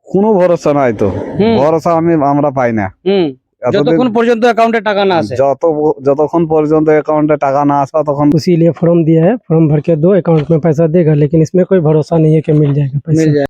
কোনো ভরসা নাই তো, ভরসা আমরা পাই না। যতক্ষণ পর্যন্ত অ্যাকাউন্টে টাকা না আসে, যতক্ষণ পর্যন্ত অ্যাকাউন্টে টাকা না আসা তখন। इसीलिए फॉर्म दिया है, फॉर्म भर के दो, अकाउंट में पैसा देगा, लेकिन इसमें कोई भरोसा नहीं है कि मिल जाएगा पैसा। मिल जाए।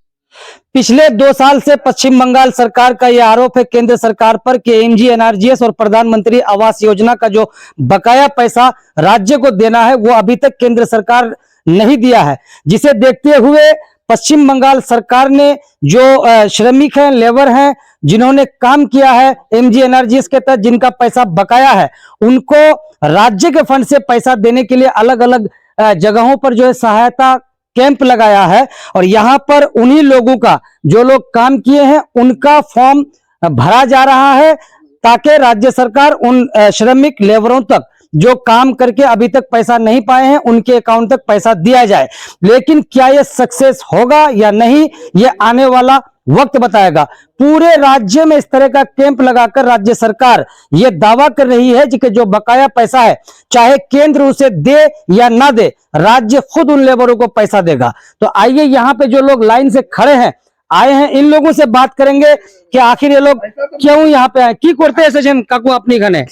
पिछले 2 साल से पश्चिम बंगाल सरकार का यह आरोप है केंद्र सरकार पर कि MGNRGS और प्रधानमंत्री आवास योजना का जो बकाया पैसा राज्य को देना है वो अभी तक केंद्र सरकार नहीं दिया है, जिसे देखते हुए पश्चिम बंगाल सरकार ने जो श्रमिक हैं, लेबर हैं, जिन्होंने काम किया है MGNRGS के तहत, जिनका पैसा बकाया है, उनको राज्य के फंड से पैसा देने के लिए अलग अलग जगहों पर जो है सहायता कैंप लगाया है। और यहाँ पर उन्हीं लोगों का, जो लोग काम किए हैं, उनका फॉर्म भरा जा रहा है ताकि राज्य सरकार उन श्रमिक लेबरों तक जो काम करके अभी तक पैसा नहीं पाए हैं उनके अकाउंट तक पैसा दिया जाए। लेकिन क्या ये सक्सेस होगा या नहीं, ये आने वाला वक्त बताएगा। पूरे राज्य में इस तरह का कैंप लगाकर राज्य सरकार ये दावा कर रही है कि जो बकाया पैसा है, चाहे केंद्र उसे दे या ना दे, राज्य खुद उन लेबरों को पैसा देगा। तो आइए यहाँ पे जो लोग लाइन से खड़े हैं, आए हैं, इन लोगों से बात करेंगे कि आखिर ये लोग क्यों यहाँ पे आए, की करते एसेছেন কাকু আপনি এখানে?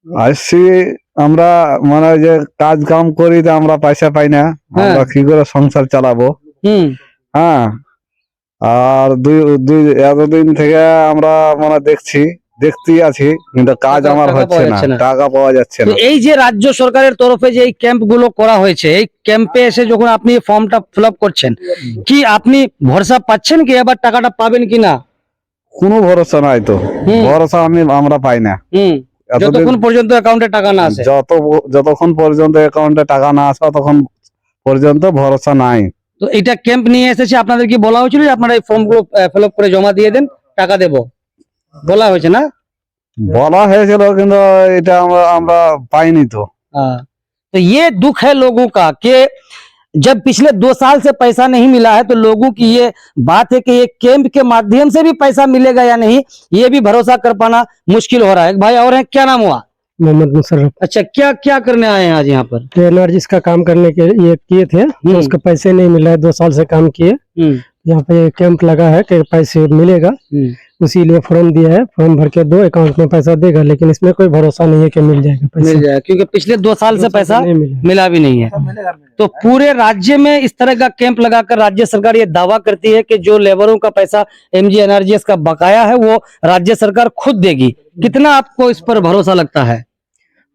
আসছি আমরা, মানে যে কাজ কাম করি তো আমরা পয়সা পাই না, আমরা কি করে সংসার চালাবো। হ্যাঁ, আর এতদিন থেকে আমরা মানে দেখতেই আছি, কিন্তু কাজ আমার হচ্ছে না, টাকা পাওয়া যাচ্ছে না। এই যে রাজ্য সরকারের তরফে যে এই ক্যাম্প গুলো করা হয়েছে, এই ক্যাম্পে এসে যখন আপনি ফর্মটা ফিল আপ করছেন, কি আপনি ভরসা পাচ্ছেন কি এবার টাকাটা পাবেন কিনা? কোনো ভরসা নাই তো, ভরসা আমরা পাই না। যতক্ষণ পর্যন্ত অ্যাকাউন্টে টাকা না আসে, যতক্ষণ পর্যন্ত অ্যাকাউন্টে টাকা না আসা তখন পর্যন্ত ভরসা নাই। তো এটা ক্যাম্প নিয়ে এসেছে, আপনাদের কি বলা হয়েছিল যে আপনারা এই ফর্ম গুলো ফিল আপ করে জমা দিয়ে দেন, টাকা দেব, বলা হয়েছে না? বলা হয়েছিল, কিন্তু এটা আমরা পাইনি তো। तो ये दुख है लोगों का कि जब पिछले 2 साल से पैसा नहीं मिला है, तो लोगों की ये बात है कि ये कैंप के माध्यम से भी पैसा मिलेगा या नहीं, ये भी भरोसा कर पाना मुश्किल हो रहा है। भाई और है, क्या नाम हुआ? मोहम्मद मुशर्रफ। अच्छा, क्या क्या करने आए हैं आज यहाँ पर? एनर्जीज का काम करने के लिए किए थे, तो उसके पैसे नहीं मिला है, 2 साल से काम किए। यहाँ पे कैंप लगा है कि पैसे मिलेगा, इसीलिए फॉर्म दिया है, फॉर्म भर के दो, अकाउंट में पैसा देगा, लेकिन इसमें कोई भरोसा नहीं है कि मिल जाएगा पैसा। मिल जाएगा, क्योंकि पिछले 2 साल से पैसा मिला भी नहीं है। तो पूरे राज्य में इस तरह का कैंप लगाकर राज्य सरकार ये दावा करती है कि जो लेबरों का पैसा MGNRGS का बकाया है वो राज्य सरकार खुद देगी। कितना आपको इस पर भरोसा लगता है?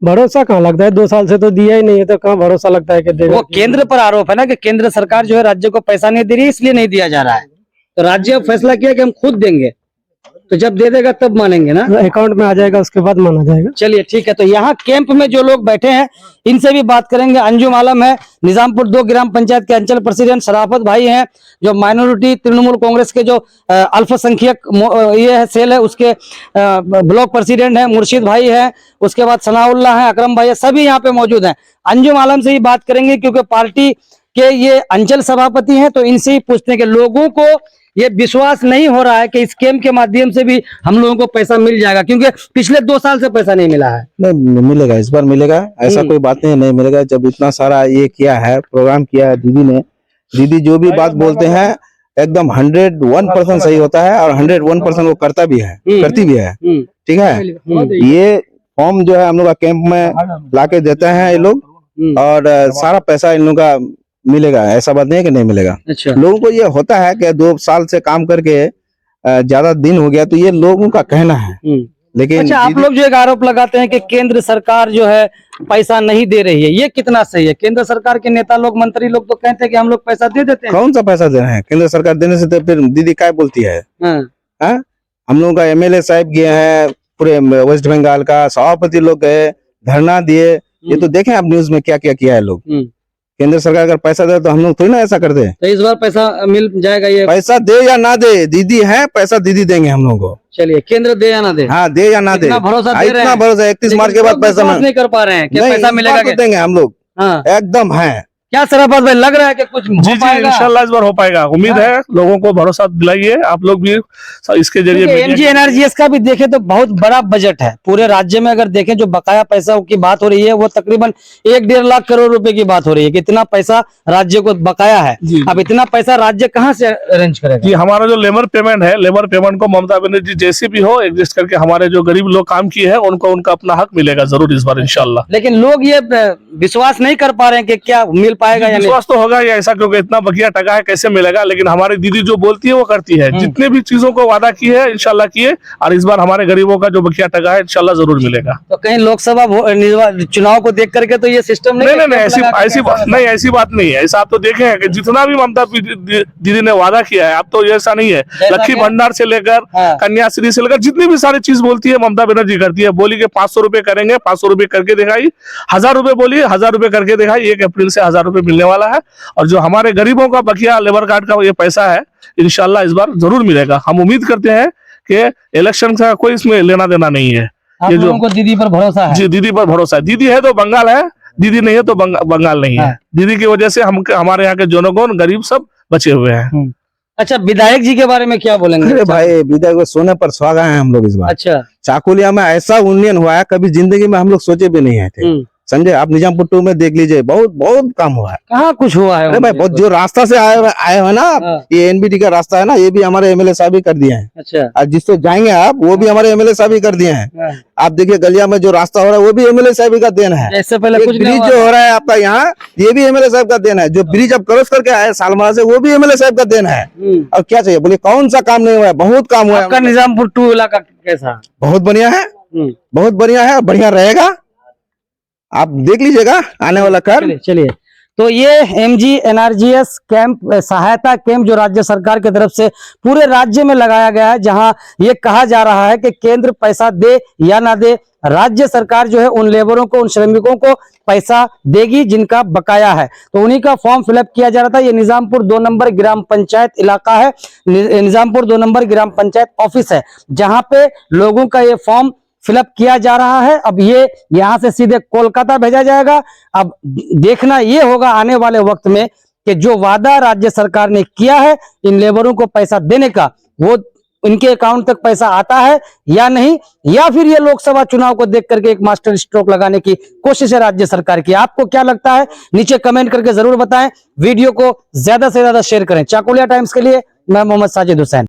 भरोसा कहाँ लगता है, 2 साल से तो दिया ही नहीं है, तो कहाँ भरोसा लगता है कि देगा। वो केंद्र पर आरोप है ना कि केंद्र सरकार जो है राज्य को पैसा नहीं दे रही है, इसलिए नहीं दिया जा रहा है। तो राज्य फैसला किया कि हम खुद देंगे, तो जब दे देगा तब मानेंगे ना, अकाउंट में आ जाएगा उसके बाद माना जाएगा। चलिए ठीक है। तो यहाँ कैंप में जो लोग बैठे हैं इनसे भी बात करेंगे। अंजुम आलम है, निजामपुर 2 ग्राम पंचायत के अंचल प्रेसिडेंट। शराफत भाई हैं, जो माइनॉरिटी तृणमूल कांग्रेस के जो अल्पसंख्यक ये है सेल है, उसके ब्लॉक प्रेसिडेंट है। मुर्शिद भाई है, उसके बाद सनाउल्ला है, अकरम भाई है, सभी यहाँ पे मौजूद हैं। अंजुम आलम से ही बात करेंगे क्योंकि पार्टी के ये अंचल सभापति हैं, तो इनसे ही पूछते हैं कि लोगों को ये विश्वास नहीं हो रहा है कि इस कैंप के माध्यम से भी हम लोगों को पैसा मिल जाएगा, क्योंकि पिछले 2 साल से पैसा नहीं मिला है। नहीं मिलेगा, इस बार मिलेगा, ऐसा कोई बात नहीं मिलेगा। जब इतना सारा ये किया है, प्रोग्राम किया है दीदी ने, दीदी जो भी बात बोलते हैं एकदम 101% सही होता है, और 101% वो करता भी है, करती भी है। ठीक है, ये फॉर्म जो है हम लोग का कैंप में लाके देते हैं ये लोग, और सारा पैसा इन लोग का मिलेगा, ऐसा बात नहीं है कि नहीं मिलेगा। अच्छा, लोगों को ये होता है कि 2 साल से काम करके ज्यादा दिन हो गया, तो ये लोगों का कहना है। लेकिन अच्छा, आप लोग जो एक आरोप लगाते हैं कि केंद्र सरकार जो है पैसा नहीं दे रही है, ये कितना सही है? केंद्र सरकार के नेता लोग, मंत्री लोग तो कहते हैं कि हम लोग पैसा दे देते हैं। कौन सा पैसा दे रहे हैं? केंद्र सरकार देने से तो फिर दीदी क्या बोलती है? हम लोगों का MLA साहब गए हैं, पूरे वेस्ट बंगाल का सभापति लोग गए, धरना दिए, ये तो देखें आप न्यूज में क्या क्या किया है लोग। केंद्र सरकार अगर पैसा दे तो हम लोग थोड़ी ना ऐसा करते हैं। तो इस बार पैसा मिल जाएगा? ये पैसा दे या ना दे, दीदी है, पैसा दीदी देंगे हम लोग को। चलिए, केंद्र दे या ना दे? हाँ, दे या ना दे, भरोसा दे रहे हैं? इतना भरोसा 31 मार्च के बाद पैसा नहीं कर पा रहे हैं कि पैसा मिलेगा, देंगे हम लोग। एकदम है क्या सराफत भाई, लग रहा है कि कुछ हो जी जी पाएगा? इंशाल्लाह इस बार हो पाएगा, उम्मीद है। लोगों को भरोसा दिलाइए, आप लोग भी इसके जरिए मीडिया एमजी एनआरजीएस का भी देखें तो बहुत बड़ा बजट है पूरे राज्य में। अगर देखें जो बकाया पैसा की बात हो रही है वो तकरीबन 1-1.5 लाख करोड़ रुपए की बात हो रही है कि इतना पैसा राज्य को बकाया है। जी। अब इतना पैसा राज्य कहाँ से अरेंज करेगा? कि हमारा जो लेबर पेमेंट है, लेबर पेमेंट को ममता बनर्जी जैसे भी हो एडजस्ट करके हमारे जो गरीब लोग काम किए हैं उनको उनका अपना हक मिलेगा जरूर इस बार इंशाल्लाह। लेकिन लोग ये विश्वास नहीं कर पा रहे हैं कि क्या मिल पाएगा या नहीं। विश्वास तो होगा या ऐसा, क्योंकि इतना बकिया टका है कैसे मिलेगा। लेकिन हमारी दीदी जो बोलती है वो करती है, जितने भी चीजों को वादा की है इंशाल्लाह किए, और इस बार हमारे गरीबों का जो बकिया टका है इंशाल्लाह जरूर मिलेगा। तो कहीं लोकसभा चुनाव को देख करके तो ये सिस्टम नहीं ऐसी बात नहीं है। ऐसा आप तो देखे हैं कि जितना भी ममता दीदी ने वादा किया है, अब तो ऐसा नहीं है। लक्ष्मी भंडार से लेकर कन्याश्री से लेकर जितनी भी सारी चीज बोलती है ममता बनर्जी करती है। बोली कि 500 रुपए करेंगे, 500 रुपए करके दिखाई। 1000 रुपए बोली, 1000 रुपए करके दिखाई। 1 अप्रैल से 1000 रुपए मिलने वाला है। और जो हमारे गरीबों का बकिया लेबर कार्ड का ये पैसा है इंशाल्लाह इस बार जरूर मिलेगा। हम उम्मीद करते हैं कि इलेक्शन का कोई इसमें लेना देना नहीं है। ये जो को दीदी पर भरोसा है? जी दीदी पर भरोसा है। दीदी है तो बंगाल है, दीदी नहीं है तो बंगाल नहीं है। दीदी की वजह से हमारे यहाँ के जनगण गरीब सब बचे हुए हैं। अच्छा, विधायक जी के बारे में क्या बोलेंगे? अरे भाई विधायक को सोने पर सुहागा है हम लोग इस बार। अच्छा, चाकुलिया में ऐसा उन्नयन हुआ है कभी जिंदगी में हम लोग सोचे भी नहीं थे। समझे? आप निजामपुर 2 में देख लीजिए, बहुत काम हुआ है। कहाँ कुछ हुआ है? अरे भाई बहुत जो रास्ता से आए हो ना, ये एनबीटी का रास्ता है ना, ये भी हमारे एमएलए साहब ही कर दिए हैं। अच्छा, और जिससे जाएंगे आप वो भी हमारे एमएलए साहब ही कर दिए हैं। आप देखिए गलिया में जो रास्ता हो रहा है वो भी एमएलए साहब ही का देन है। इससे पहले कुछ ब्रिज जो हो रहा है आपका यहाँ, ये भी एमएलए साहब का देन है। जो ब्रिज अब क्रॉस करके आए सालमारा से, वो भी एमएलए साहब का देन है। और क्या चाहिए बोलिए, कौन सा काम नहीं हुआ है? बहुत काम हुआ है। आपका निजामपुर 2 इलाका कैसा? बहुत बढ़िया है, बहुत बढ़िया है और बढ़िया रहेगा। आप देख लीजिएगा आने वाला कर। चलिए, तो ये एमजी एनआरजीएस कैंप, सहायता कैंप जो राज्य सरकार की तरफ से पूरे राज्य में लगाया गया है, जहां ये कहा जा रहा है कि केंद्र पैसा दे या ना दे, राज्य सरकार जो है उन लेबरों को, उन श्रमिकों को पैसा देगी जिनका बकाया है। तो उन्हीं का फॉर्म फिलअप किया जा रहा था। ये निजामपुर 2 नंबर ग्राम पंचायत इलाका है, निजामपुर 2 नंबर ग्राम पंचायत ऑफिस है, जहां पे लोगों का ये फॉर्म फिलअप किया जा रहा है। अब ये यहां से सीधे कोलकाता भेजा जाएगा। अब देखना ये होगा आने वाले वक्त में कि जो वादा राज्य सरकार ने किया है इन लेबरों को पैसा देने का, वो इनके अकाउंट तक पैसा आता है या नहीं, या फिर ये लोकसभा चुनाव को देख करके एक मास्टर स्ट्रोक लगाने की कोशिश है राज्य सरकार की। आपको क्या लगता है नीचे कमेंट करके जरूर बताएं। वीडियो को ज्यादा से ज्यादा शेयर करें। चाकुलिया टाइम्स के लिए मैं मोहम्मद साजिद हुसैन।